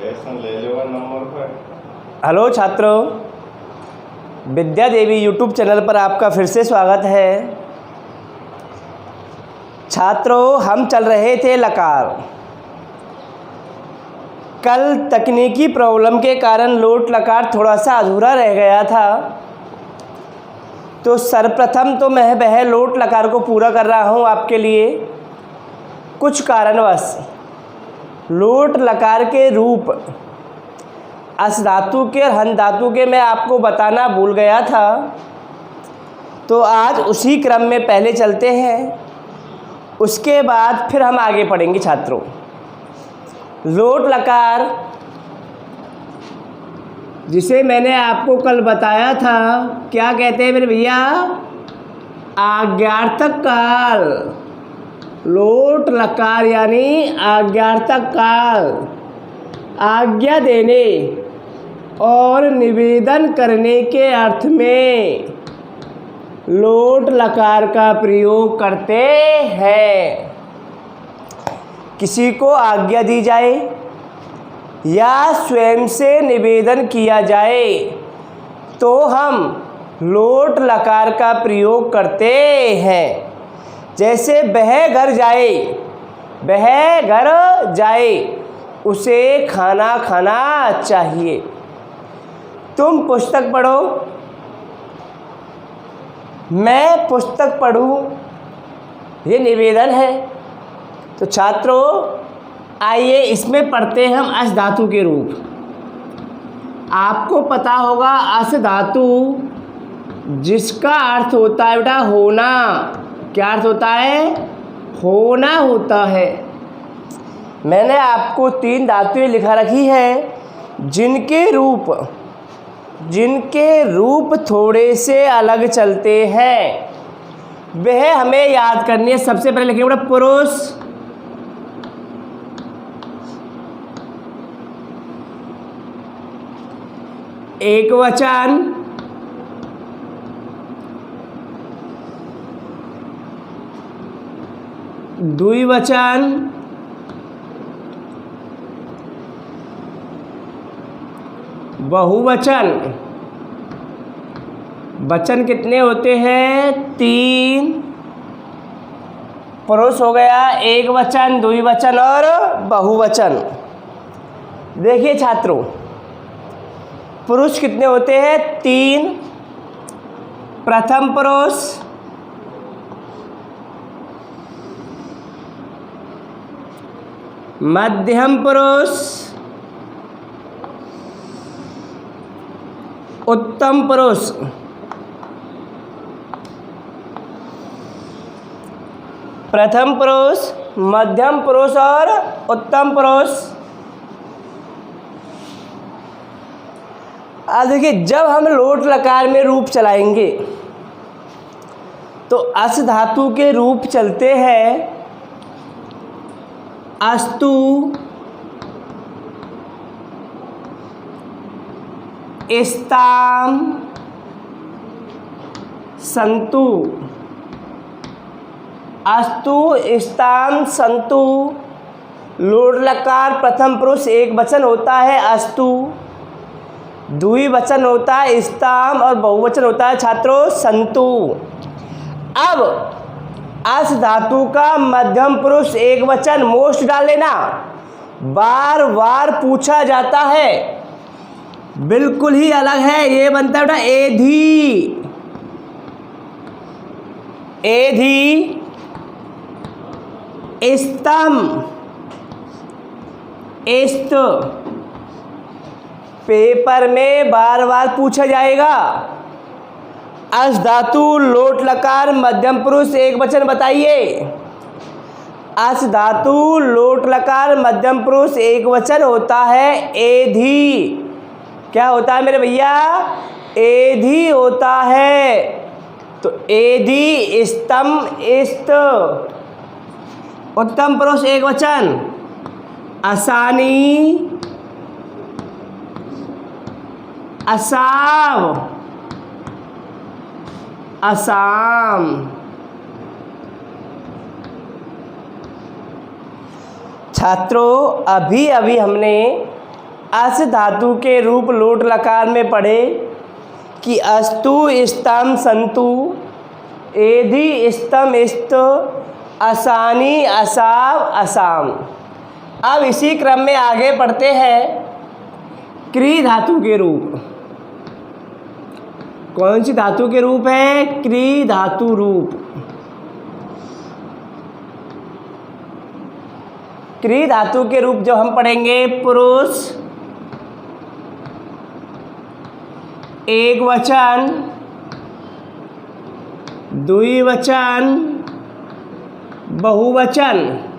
Lesson ले लो number पर। Hello छात्रों, विद्या देवी यूट्यूब चैनल पर आपका फिर से स्वागत है। छात्रों, हम चल रहे थे लकार। कल तकनीकी प्रॉब्लम के कारण लोट लकार थोड़ा सा अधूरा रह गया था, तो सर्वप्रथम तो मैं वह लोट लकार को पूरा कर रहा हूँ आपके लिए। कुछ कारणवश लोट लकार के रूप अस धातु के और हन धातु के मैं आपको बताना भूल गया था, तो आज उसी क्रम में पहले चलते हैं, उसके बाद फिर हम आगे पढ़ेंगे। छात्रों, लोट लकार जिसे मैंने आपको कल बताया था, क्या कहते हैं मेरे भैया? आज्ञार्थक काल। लोट लकार यानी आज्ञार्थक काल, आज्ञा देने और निवेदन करने के अर्थ में लोट लकार का प्रयोग करते हैं। किसी को आज्ञा दी जाए या स्वयं से निवेदन किया जाए तो हम लोट लकार का प्रयोग करते हैं। जैसे वह घर जाए, वह घर जाए, उसे खाना खाना चाहिए। तुम पुस्तक पढ़ो, मैं पुस्तक पढ़ूं, ये निवेदन है। तो छात्रों, आइए इसमें पढ़ते हैं हम अस धातु के रूप। आपको पता होगा अस धातु जिसका अर्थ होता है बेटा होना। क्या अर्थ होता है? होना होता है। मैंने आपको 3 धातुएं लिखा रखी है जिनके रूप थोड़े से अलग चलते हैं, वह हमें याद करनी है। सबसे पहले लिखेंगे बेटा पुरुष, एकवचन, द्विवचन, बहुवचन। वचन कितने होते हैं? 3। पुरुष हो गया, एक वचन, द्विवचन और बहुवचन। देखिए छात्रों, पुरुष कितने होते हैं? 3। प्रथम पुरुष, मध्यम पुरुष, उत्तम पुरुष। प्रथम पुरुष, मध्यम पुरुष और उत्तम पुरुष। अब देखिए, जब हम लोट लकार में रूप चलाएंगे तो अस धातु के रूप चलते हैं अस्तु, स्ताम, सन्तु। अस्तु, स्ताम, सन्तु। लोट लकार प्रथम पुरुष एक वचन होता है अस्तु, द्विवचन होता है स्ताम और बहुवचन होता है छात्रों सन्तु। अब अस धातु का मध्यम पुरुष एक वचन मोस्ट डाल लेना। बार बार पूछा जाता है, बिल्कुल ही अलग है। ये बनता है बेटा एधी, एधी, स्तम, स्त। पेपर में बार बार पूछा जाएगा, अस धातु लोट लकार मध्यम पुरुष एक वचन बताइए। अस धातु लोट लकार मध्यम पुरुष एक वचन होता है एधी। क्या होता है मेरे भैया? एधी होता है। तो एधी, स्तम, स्त। उत्तम पुरुष एक वचन आसानी, असाव, असम। छात्रों, अभी अभी हमने अस धातु के रूप लोट लकार में पढ़े कि अस्तु स्तम संतु, एधि स्तम स्त, असानी असाव असाम। अब इसी क्रम में आगे पढ़ते हैं क्री धातु के रूप। कौन सी धातु के रूप है? क्री धातु रूप। क्री धातु के रूप जो हम पढ़ेंगे, पुरुष, एक वचन, द्विवचन, बहुवचन।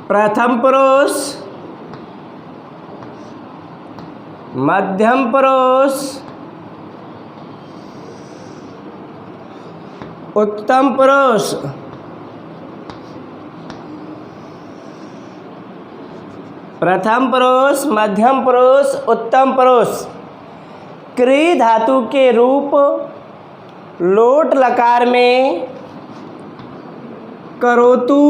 प्रथम पुरुष, मध्यम पुरुष, उत्तम पुरुष, प्रथम पुरुष, मध्यम पुरुष, उत्तम पुरुष। क्री धातु के रूप लोट लकार में करोतु,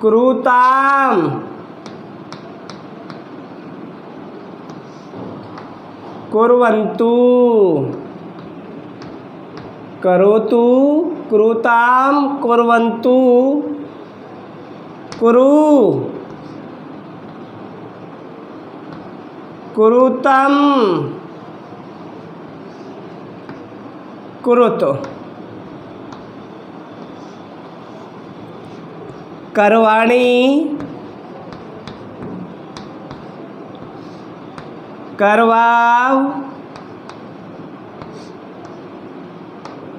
क्रूताम, कुर्वन्तु, करोतु, क्रूताम, कुर्वन्तु, कुरु, कुरुतम, कुरुत। करवाणी, करवाव,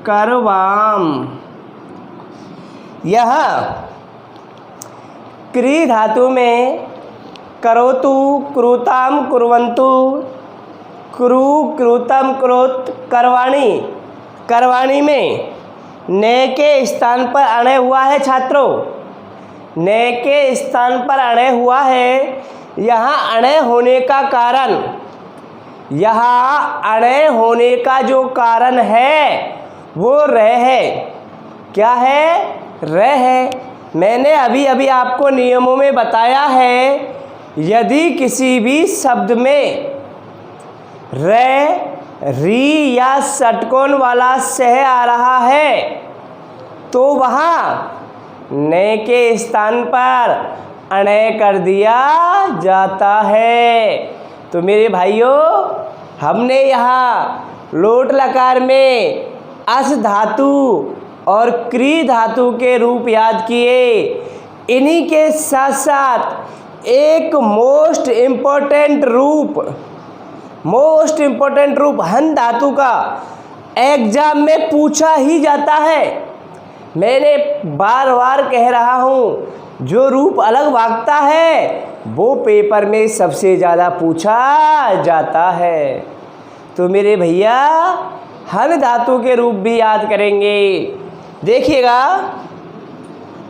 करवाम। यह क्री धातु में करोतु, क्रूताम, कुर्वन्तु, क्रू, क्रूतम, क्रोत, करवाणी। करवाणी में ने के स्थान पर अणे हुआ है छात्रों, ने के स्थान पर अणे हुआ है। यहाँ अणे होने का कारण, यहाँ अणे होने का जो कारण है वो रह है। क्या है? रह है। मैंने अभी अभी आपको नियमों में बताया है, यदि किसी भी शब्द में रे, री या षटकोण वाला सह आ रहा है तो वहाँ ने के स्थान पर अणे कर दिया जाता है। तो मेरे भाइयों, हमने यहाँ लोट लकार में अस धातु और क्री धातु के रूप याद किए। इन्हीं के साथ साथ एक मोस्ट इम्पोर्टेंट रूप हन धातु का एग्जाम में पूछा ही जाता है। मैंने बार बार कह रहा हूँ, जो रूप अलग भागता है वो पेपर में सबसे ज़्यादा पूछा जाता है। तो मेरे भैया, हन धातु के रूप भी याद करेंगे। देखिएगा,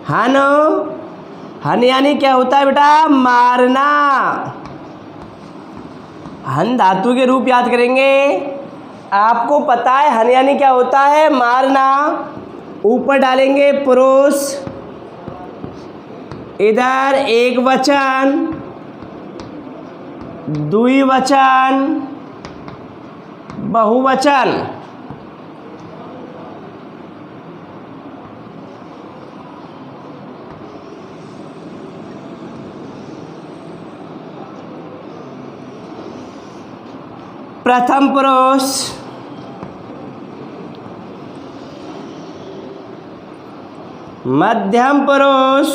हन यानी क्या होता है बेटा? मारना। हन धातु के रूप याद करेंगे। आपको पता है हन यानी क्या होता है? मारना। ऊपर डालेंगे पुरुष, इधर एक वचन, द्विवचन, बहुवचन। प्रथम पुरुष, मध्यम पुरुष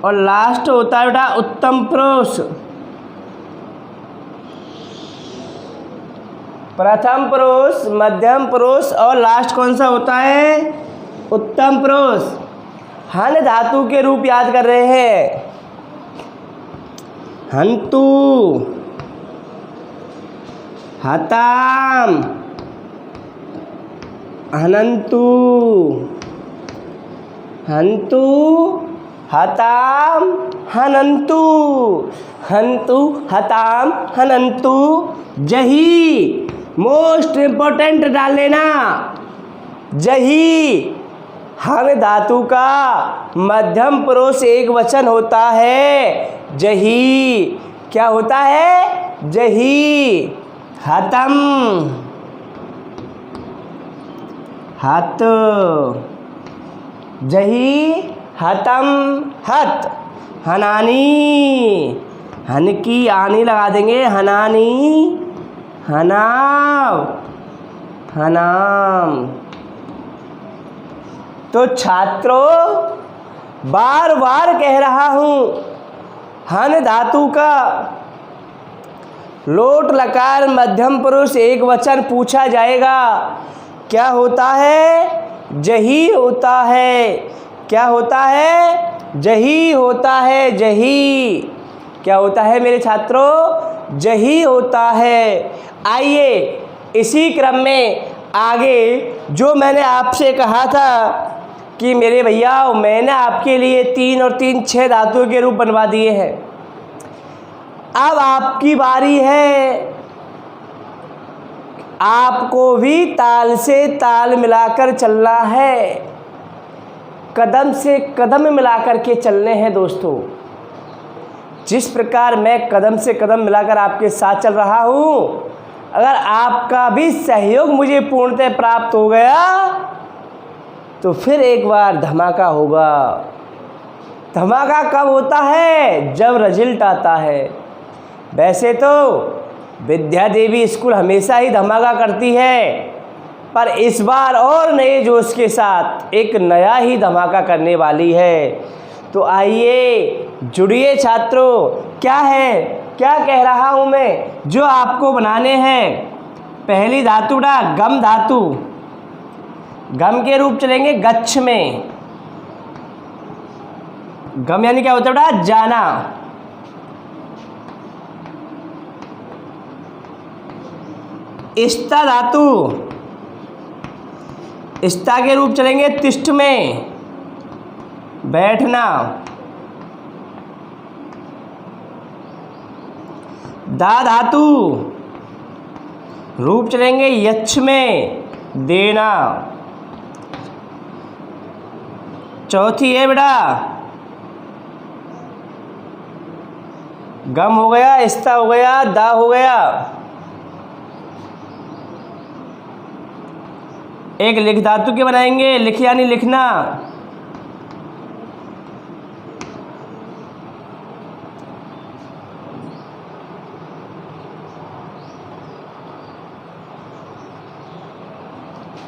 और लास्ट होता है बेटा उत्तम पुरुष। प्रथम पुरुष, मध्यम पुरुष और लास्ट कौन सा होता है? उत्तम पुरुष। हन धातु के रूप याद कर रहे हैं। हंतु, हताम, हनन्तु, हन्तु हताम हनन्तु, हन्तु हताम हनन्तु। जही मोस्ट इम्पोर्टेंट डाल लेना, जही हन धातु का मध्यम पुरुष एक वचन होता है। जही क्या होता है? जही। हतम, हत, जही हतम हत। हनानी, हन की आनी लगा देंगे, हनानी हनाव हनाम। तो छात्रों बार बार कह रहा हूं, हन धातु का लोट लकार मध्यम पुरुष एक वचन पूछा जाएगा, क्या होता है? जही होता है। क्या होता है? जही होता है। जही क्या होता है मेरे छात्रों? जही होता है। आइए इसी क्रम में आगे जो मैंने आपसे कहा था कि मेरे भैया मैंने आपके लिए 3 और 3 6 धातुओं के रूप बनवा दिए हैं। अब आपकी बारी है, आपको भी ताल से ताल मिलाकर चलना है, कदम से कदम मिलाकर के चलने हैं दोस्तों। जिस प्रकार मैं कदम से कदम मिलाकर आपके साथ चल रहा हूँ, अगर आपका भी सहयोग मुझे पूर्णतः प्राप्त हो गया तो फिर एक बार धमाका होगा। धमाका कब होता है? जब रिजल्ट आता है। वैसे तो विद्या देवी स्कूल हमेशा ही धमाका करती है, पर इस बार और नए जोश के साथ एक नया ही धमाका करने वाली है। तो आइए जुड़िए छात्रों। क्या है, क्या कह रहा हूँ मैं, जो आपको बनाने हैं। पहली धातु ना गम धातु, गम के रूप चलेंगे गच्छ में। गम यानी क्या होता है बेटा? जाना। इष्टा धातु, इष्टा के रूप चलेंगे तिष्ठ में, बैठना। दा धातु रूप चलेंगे यक्ष में, देना। चौथी है बेटा गम हो गया, इस्ता हो गया, दा हो गया। एक लिख धातु के बनाएंगे, लिख यानी लिखना।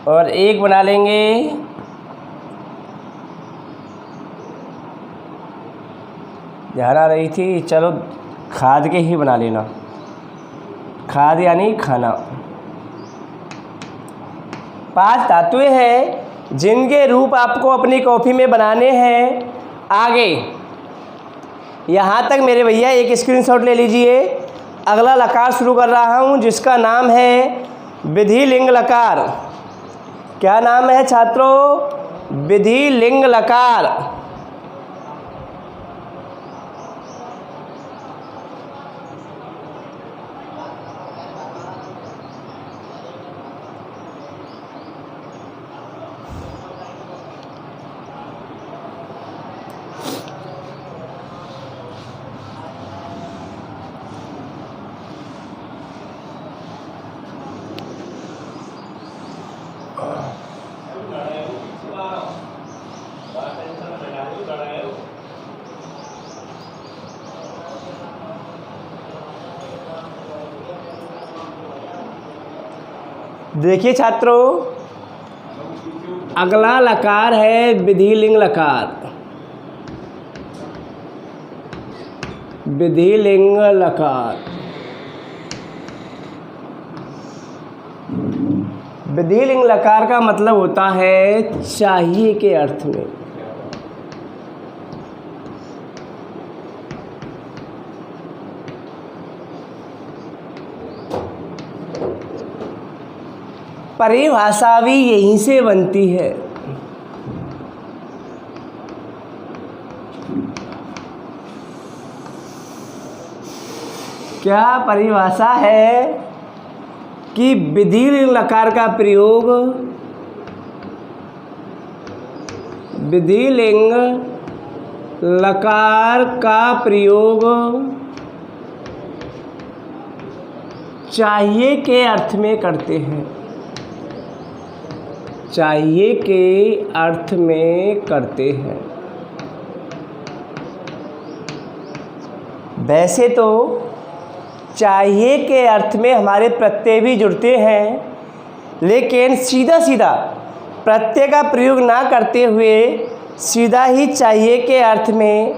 और एक बना लेंगे ध्यान आ रही थी, चलो खाद के ही बना लेना। खाद यानी खाना। 5 धातुएं हैं जिनके रूप आपको अपनी कॉपी में बनाने हैं। आगे यहाँ तक मेरे भैया एक स्क्रीनशॉट ले लीजिए। अगला लकार शुरू कर रहा हूँ जिसका नाम है विधि लिंग लकार। क्या नाम है छात्रों? विधि लिंग लकार। देखिए छात्रों, अगला लकार है विधि लिंग लकार। विधि लिंग लकार। विधि लिंग लकार का मतलब होता है चाहिए के अर्थ में। परिभाषा भी यहीं से बनती है। क्या परिभाषा है कि विधिलिंग लकार का प्रयोग, विधिलिंग लकार का प्रयोग चाहिए के अर्थ में करते हैं, चाहिए के अर्थ में करते हैं। वैसे तो चाहिए के अर्थ में हमारे प्रत्यय भी जुड़ते हैं, लेकिन सीधा सीधा प्रत्यय का प्रयोग ना करते हुए सीधा ही चाहिए के अर्थ में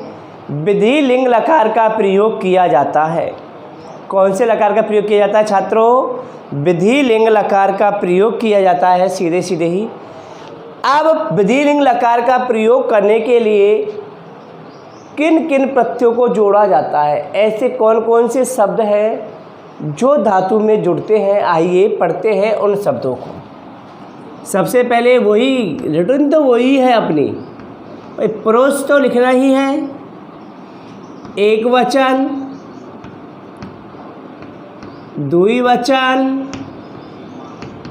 विधिलिंग लकार का प्रयोग किया जाता है। कौन से लकार का प्रयोग किया जाता है छात्रों? विधिलिंग लकार का प्रयोग किया जाता है सीधे सीधे ही। अब विधिलिंग लकार का प्रयोग करने के लिए किन किन प्रत्ययों को जोड़ा जाता है, ऐसे कौन कौन से शब्द हैं जो धातु में जुड़ते हैं, आइए पढ़ते हैं उन शब्दों को। सबसे पहले वही रिटर्न तो वही है अपनी, परोस तो लिखना ही है। एक वचन, द्विवचन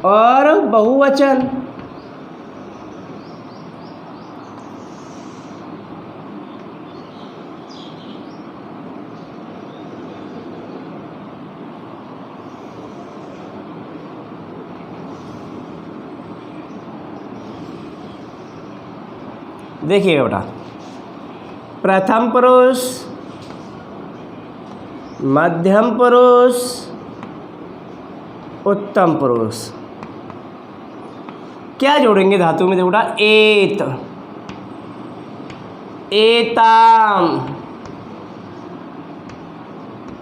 और बहुवचन। देखिएगा बेटा, प्रथम पुरुष, मध्यम पुरुष, उत्तम पुरुष। क्या जोड़ेंगे धातु में? देखो बेटा, एत, एताम,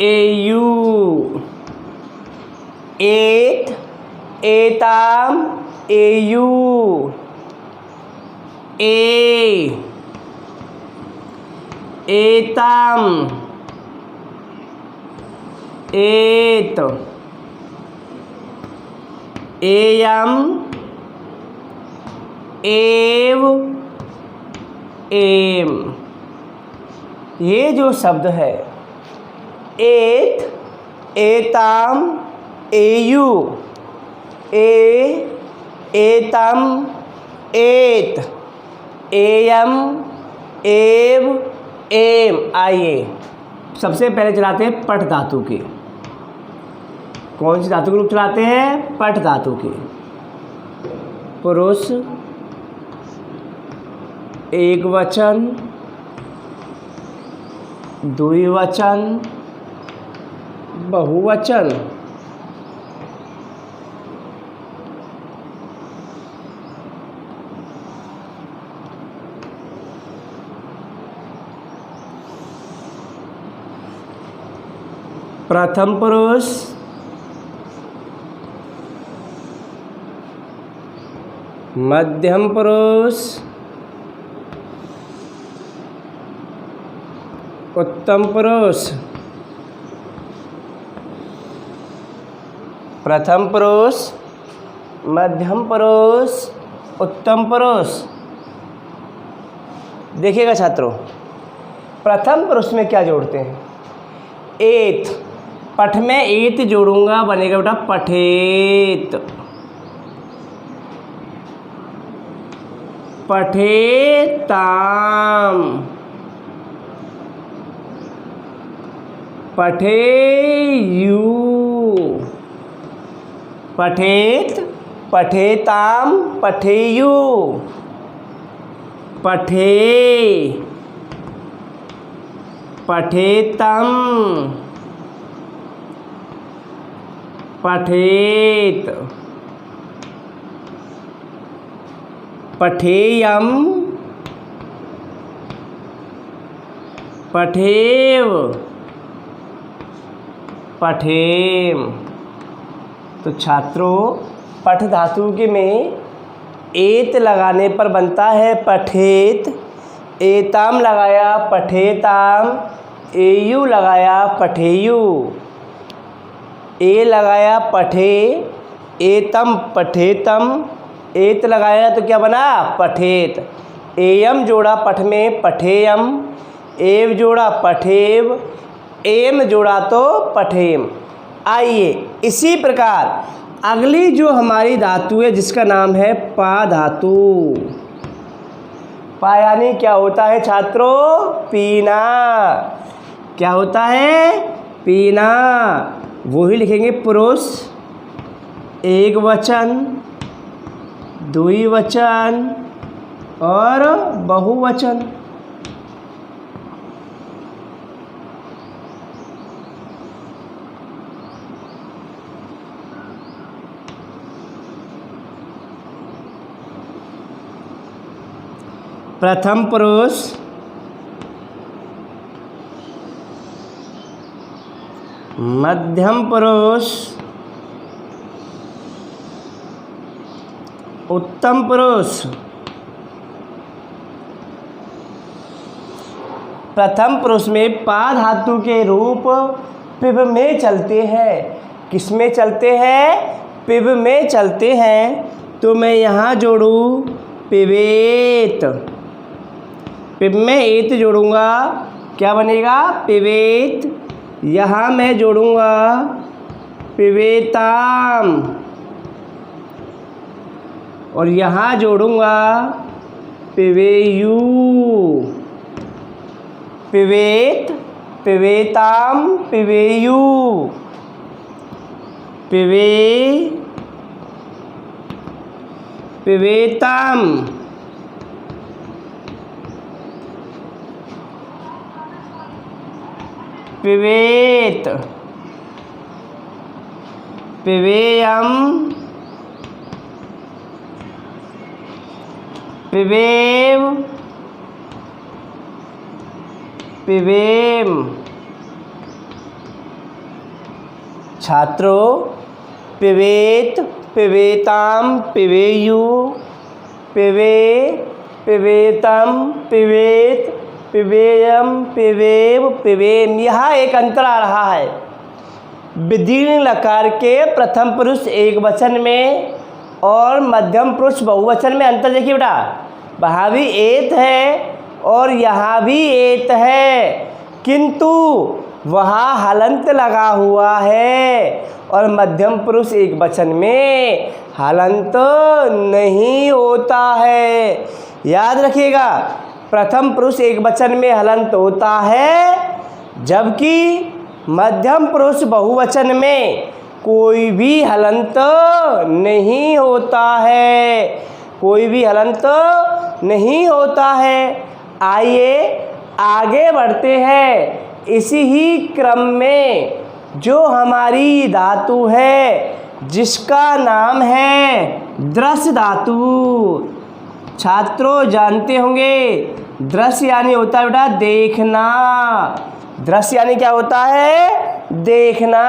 एयू, एत, एताम, एयू, ए, एताम, एत, एयम, एव, एम। ये जो शब्द है एत, एताम, एयू, ए, एतम, एत, एयम, एव, एम। आइए सबसे पहले चलाते हैं पठ धातु के। कौन सी धातु के रूप चलाते हैं? पठ धातु के। पुरुष, एक वचन, द्विवचन, बहुवचन। प्रथम पुरुष, मध्यम पुरुष, उत्तम पुरुष। प्रथम पुरुष, मध्यम पुरुष, उत्तम पुरुष। देखिएगा छात्रों, प्रथम पुरुष में क्या जोड़ते हैं? एत। पठ में एत जोड़ूंगा, बनेगा बेटा पठेत, पठेताम, पठेयू, पठेत, पठेताम, पठेयू, पठे, पठेतम, पठेत, पठेयम, पठेव, पठेम। तो छात्रों, पठ धातु के में एत लगाने पर बनता है पठेत, एताम लगाया पठेताम, एयू लगाया पठेयू, ए लगाया पठे, एतम पठेतम, एत लगाया तो क्या बना पठेत, एयम जोड़ा पठ में पठेयम, एव जोड़ा पठेव, एम जोड़ा तो पठेम। आइए इसी प्रकार अगली जो हमारी धातु है जिसका नाम है पा धातु। पा यानी क्या होता है छात्रों? पीना। क्या होता है? पीना। वही लिखेंगे पुरुष, एक वचन, द्विवचन और बहुवचन। प्रथम पुरुष, मध्यम पुरुष, उत्तम पुरुष। प्रथम पुरुष में पा धातु के रूप पिब में चलते हैं। किस में चलते हैं? पिब में चलते हैं। तो मैं यहाँ जोड़ूँ पिबेत, पिब में एत जोड़ूंगा, क्या बनेगा? पिबेत। यहाँ मैं जोड़ूंगा पिबेताम और यहाँ जोड़ूंगा पिबेयू। पिबेत, पिबेताम, पिबेयू, पिबेताम। पिबेत, पिबेयम, पिबेव, पिबेम। छात्रों पिबेत, पिबेताम, पिबेयू, पिबे, पिबेतम, पिबेत, पिबेयम, पिबेव, पिबेम। यहाँ एक अंतर आ रहा है। विदीर्ण लकार के प्रथम पुरुष एक वचन में और मध्यम पुरुष बहुवचन में अंतर देखिए बेटा। वहाँ भी एत है और यहाँ भी एत है, किंतु वहाँ हलंत लगा हुआ है और मध्यम पुरुष एक वचन में हलंत नहीं होता है। याद रखिएगा, प्रथम पुरुष एक वचन में हलंत होता है, जबकि मध्यम पुरुष बहुवचन में कोई भी हलंत नहीं होता है, कोई भी हलंत नहीं होता है। आइए आगे बढ़ते हैं। इसी ही क्रम में जो हमारी धातु है जिसका नाम है दृश्य धातु। छात्रों जानते होंगे दृश्य यानी होता है बेटा देखना। दृश्य यानी क्या होता है? देखना।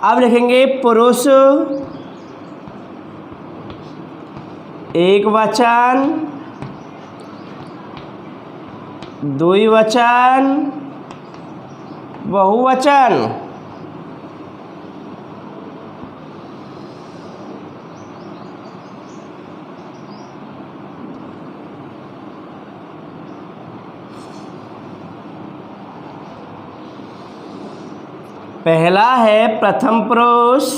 अब लिखेंगे पुरुष एक वचन, द्विवचन, बहुवचन। पहला है प्रथम पुरुष,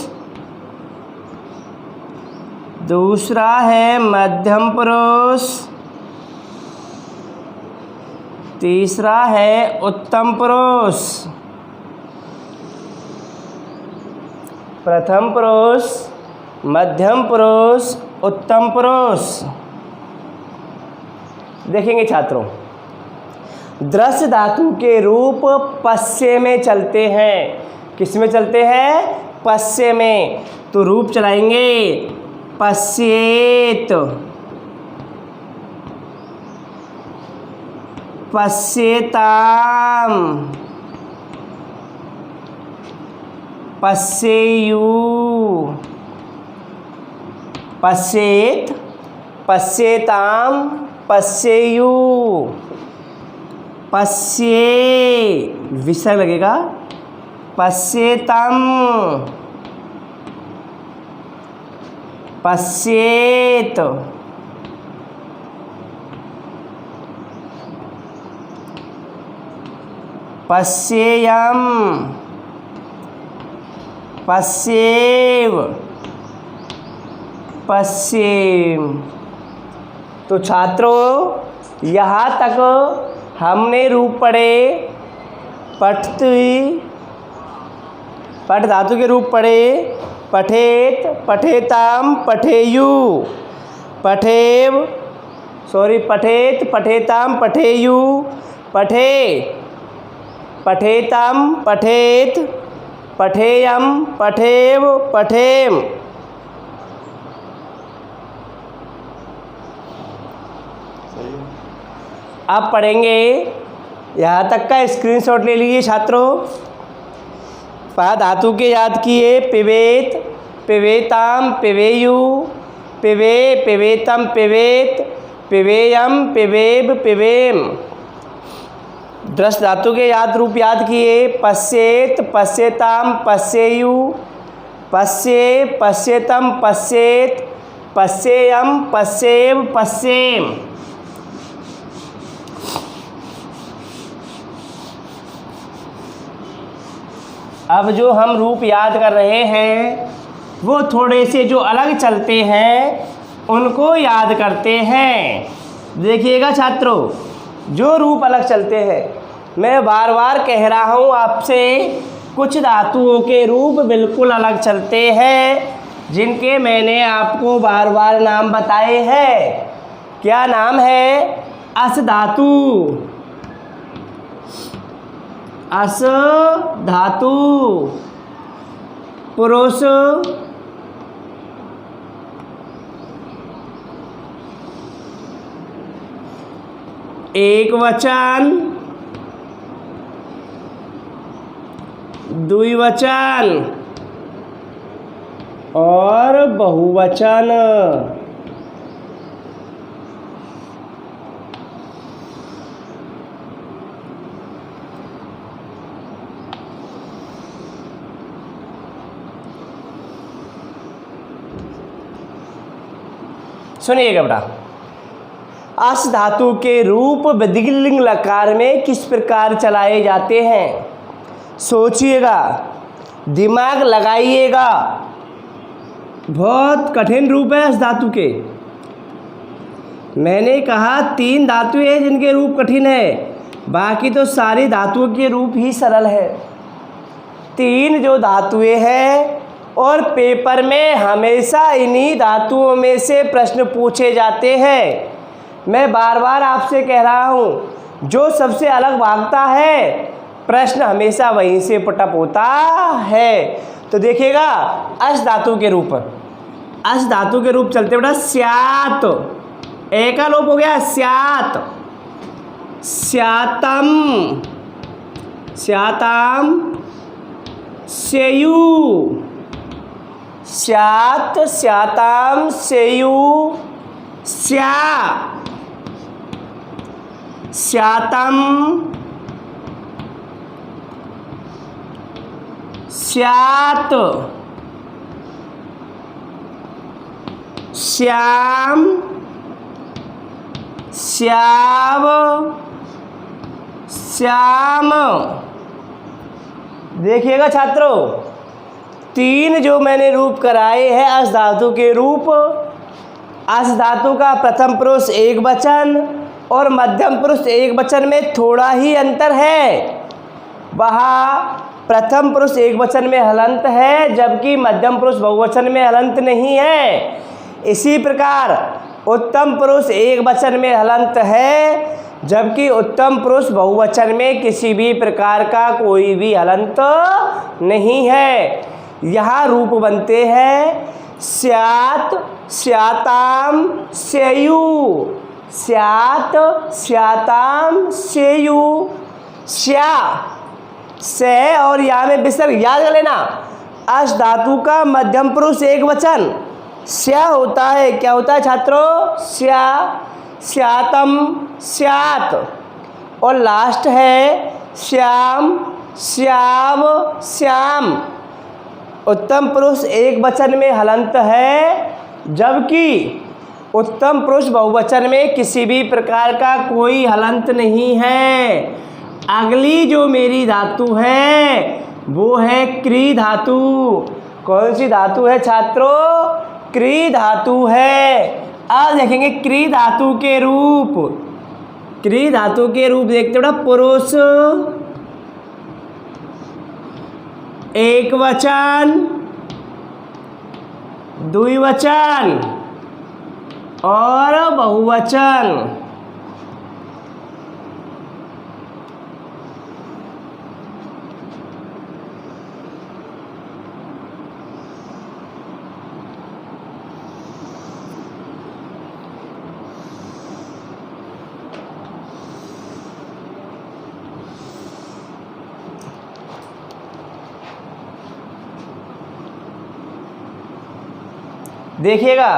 दूसरा है मध्यम पुरुष, तीसरा है उत्तम पुरुष। प्रथम पुरुष, मध्यम पुरुष, उत्तम पुरुष। देखेंगे छात्रों, दृश्य धातु के रूप पश्य में चलते हैं। किस में चलते हैं? पश्य में। तो रूप चलाएंगे पश्येत, पश्येताम, पश्येयू। पश्येत, पश्येताम, पश्येयू, पश्ये विसर्ग लगेगा, पश्येतम, पश्येत, पश्येयम, पश्येव, पश्येम। तो छात्रों यहाँ तक हमने रूप पढ़े। पठति, पठ धातु के रूप पढ़े। पठेत, पठेताम, पठेयु, पठेव, पठेत, पठेताम, पठेयु, पठे, पठेताम, पठेत, पठेयम, पठेव, पठेम। आप पढ़ेंगे, यहाँ तक का स्क्रीनशॉट ले लीजिए छात्रों। पा धातु के याद किए। पिबेत, पिबेताम, पिबेयु, पिबे, पिबेतम, पिबेत, पिबेयम, पिबेब, पिबेम। दृष्ट धातु के याद रूप याद किए। पश्येत, पश्येताम, पश्येयु, पश्ये, पश्येतम, पश्येत, पश्येयम, पश्येव, पश्येम। अब जो हम रूप याद कर रहे हैं वो थोड़े से जो अलग चलते हैं उनको याद करते हैं। देखिएगा छात्रों, जो रूप अलग चलते हैं, मैं बार बार कह रहा हूँ आपसे, कुछ धातुओं के रूप बिल्कुल अलग चलते हैं जिनके मैंने आपको बार बार नाम बताए हैं। क्या नाम है? अस धातु, अस धातु, पुरुष, एक वचन, द्विवचन और बहुवचन। सुनिएगा बेटा, अस धातु के रूप विधिलिंग लकार में किस प्रकार चलाए जाते हैं? सोचिएगा, दिमाग लगाइएगा। बहुत कठिन रूप है अस धातु के। मैंने कहा 3 धातुएं हैं जिनके रूप कठिन है, बाकी तो सारी धातुओं के रूप ही सरल है। 3 जो धातुएं हैं और पेपर में हमेशा इन्हीं धातुओं में से प्रश्न पूछे जाते हैं। मैं बार बार आपसे कह रहा हूँ, जो सबसे अलग भागता है प्रश्न हमेशा वहीं से पुटअप होता है। तो देखिएगा, अस धातु के रूप, अस धातु के रूप चलते बेटा स्यात, ए का लोप हो गया स्यात, स्यातम, स्याताम, सेयु, स्यात, स्याताम, सेयु, स्या, स्यातम, स्यात, श्याम, श्याव, श्याम। देखिएगा छात्रों, 3 जो मैंने रूप कराए हैं अस धातु के रूप। अस धातु का प्रथम पुरुष एक वचन और मध्यम पुरुष एक वचन में थोड़ा ही अंतर है। वहाँ प्रथम पुरुष एक वचन में हलंत है, जबकि मध्यम पुरुष बहुवचन में हलंत नहीं है। इसी प्रकार उत्तम पुरुष एक वचन में हलंत है, जबकि उत्तम पुरुष बहुवचन में किसी भी प्रकार का कोई भी हलंत नहीं है। यहाँ रूप बनते हैं स्यात, स्याताम, सेयु, स्यात, स्याताम, सेयु, स्या, से और या में विसर्ग याद कर लेना। अस धातु का मध्यम पुरुष एक वचन स्या होता है। क्या होता है छात्रों? स्या, स्यातम, स्यात। और लास्ट है श्याम, श्याव, श्याम। उत्तम पुरुष एक वचन में हलंत है, जबकि उत्तम पुरुष बहुवचन में किसी भी प्रकार का कोई हलंत नहीं है। अगली जो मेरी धातु है वो है क्री धातु। कौन सी धातु है छात्रों? क्री धातु है। अब देखेंगे क्री धातु के रूप। क्री धातु के रूप देखते बेटा, पुरुष, एक वचन, द्विवचन और बहुवचन। देखिएगा,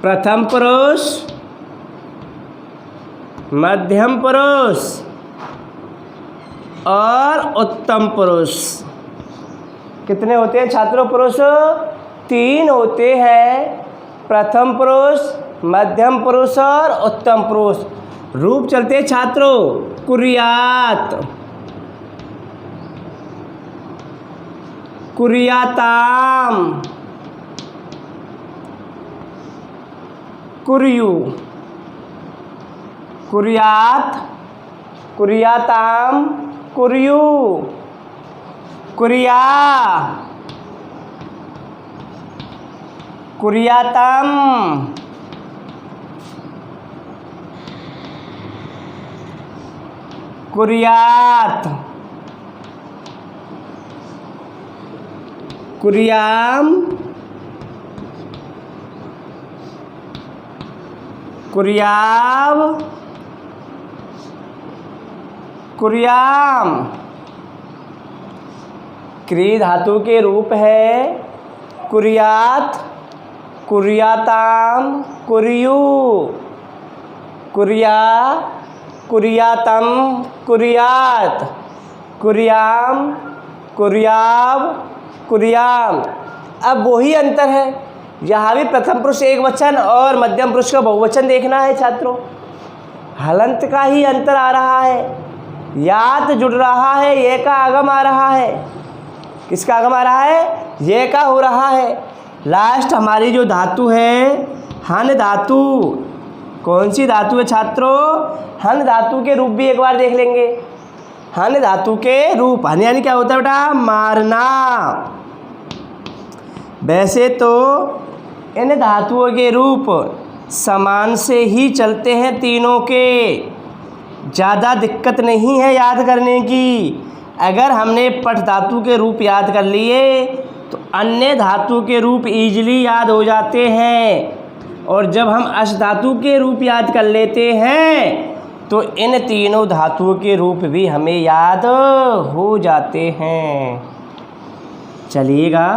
प्रथम पुरुष, मध्यम पुरुष और उत्तम पुरुष। कितने होते हैं छात्रों पुरुष? 3 होते हैं। प्रथम पुरुष, मध्यम पुरुष और उत्तम पुरुष। रूप चलते हैं छात्रों, कुर्यात, कुर्याताम, कुर्यु, कुर्यात, कुर्याताम, कुर्यु, कुर्या, कुर्यातम, कुर्यात, कुर्याम, कुर्याव, कुर्याम। क्री धातु के रूप है कुर्यात, कुर्याताम, कुर्यु, कुर्या, कुर्यातम, कुर्यात, कुर्याम, कुर्याव, कुर्याम। अब वही अंतर है, यहाँ भी प्रथम पुरुष एक वचन और मध्यम पुरुष का बहुवचन देखना है छात्रों। हलंत का ही अंतर आ रहा है। यात जुड़ रहा है, ये का आगम आ रहा है। किसका आगम आ रहा है? ये का हो रहा है। लास्ट हमारी जो धातु है हन धातु। कौन सी धातु है छात्रों? हन धातु के रूप भी एक बार देख लेंगे। हन धातु के रूप, हन यानी क्या होता है बेटा? मारना। वैसे तो इन धातुओं के रूप समान से ही चलते हैं तीनों के, ज़्यादा दिक्कत नहीं है याद करने की। अगर हमने पठ धातु के रूप याद कर लिए तो अन्य धातु के रूप इजीली याद हो जाते हैं, और जब हम अश धातु के रूप याद कर लेते हैं तो इन तीनों धातुओं के रूप भी हमें याद हो जाते हैं। चलिएगा,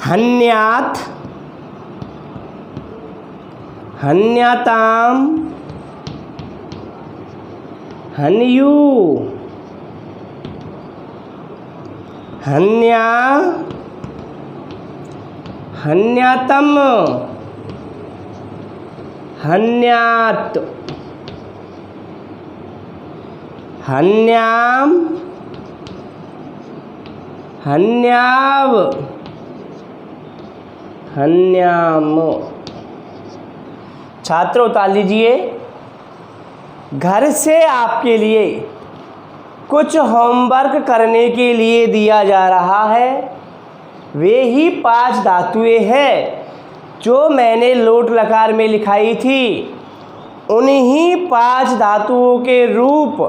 हन्यात, हन्याताम, हन्यू, हन्या, हन्यातम, हन्यात, हन्याम, हन्याव, हन्याम। छात्रों उतार लीजिए, घर से आपके लिए कुछ होमवर्क करने के लिए दिया जा रहा है। वे ही 5 धातुएं हैं जो मैंने लोट लकार में लिखाई थी। उन्हीं 5 धातुओं के रूप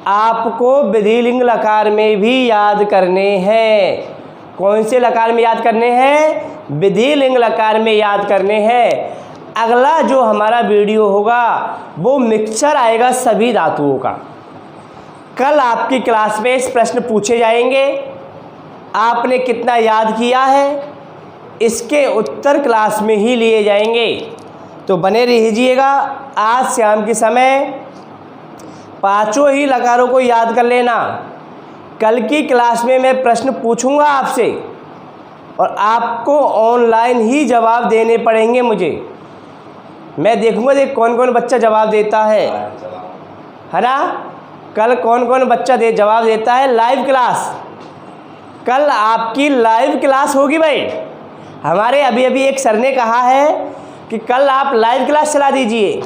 आपको विधिलिंग लकार में भी याद करने हैं। कौन से लकार में याद करने हैं? विधिलिंग लकार में याद करने हैं। अगला जो हमारा वीडियो होगा वो मिक्सचर आएगा सभी धातुओं का। कल आपकी क्लास में इस प्रश्न पूछे जाएंगे, आपने कितना याद किया है इसके उत्तर क्लास में ही लिए जाएंगे। तो बने रहिएगा। आज शाम के समय 5 ही लकारों को याद कर लेना। कल की क्लास में मैं प्रश्न पूछूंगा आपसे और आपको ऑनलाइन ही जवाब देने पड़ेंगे मुझे। मैं देखूंगा कि कौन कौन बच्चा जवाब देता है ना। कल कौन कौन बच्चा जवाब देता है। लाइव क्लास, कल आपकी लाइव क्लास होगी भाई। हमारे अभी एक सर ने कहा है कि कल आप लाइव क्लास चला दीजिए।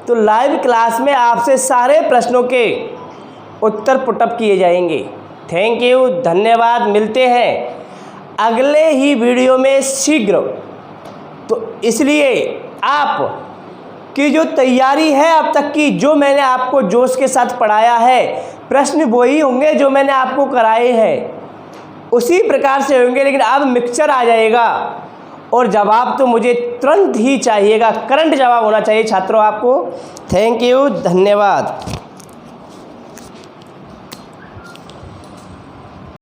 तो लाइव क्लास में आपसे सारे प्रश्नों के उत्तर पुटअप किए जाएंगे। थैंक यू, धन्यवाद। मिलते हैं अगले ही वीडियो में शीघ्र। तो इसलिए आप की जो तैयारी है अब तक की, जो मैंने आपको जोश के साथ पढ़ाया है, प्रश्न वही होंगे जो मैंने आपको कराए हैं, उसी प्रकार से होंगे। लेकिन अब मिक्सचर आ जाएगा और जवाब तो मुझे तुरंत ही चाहिएगा, करंट जवाब होना चाहिए छात्रों आपको। थैंक यू, धन्यवाद।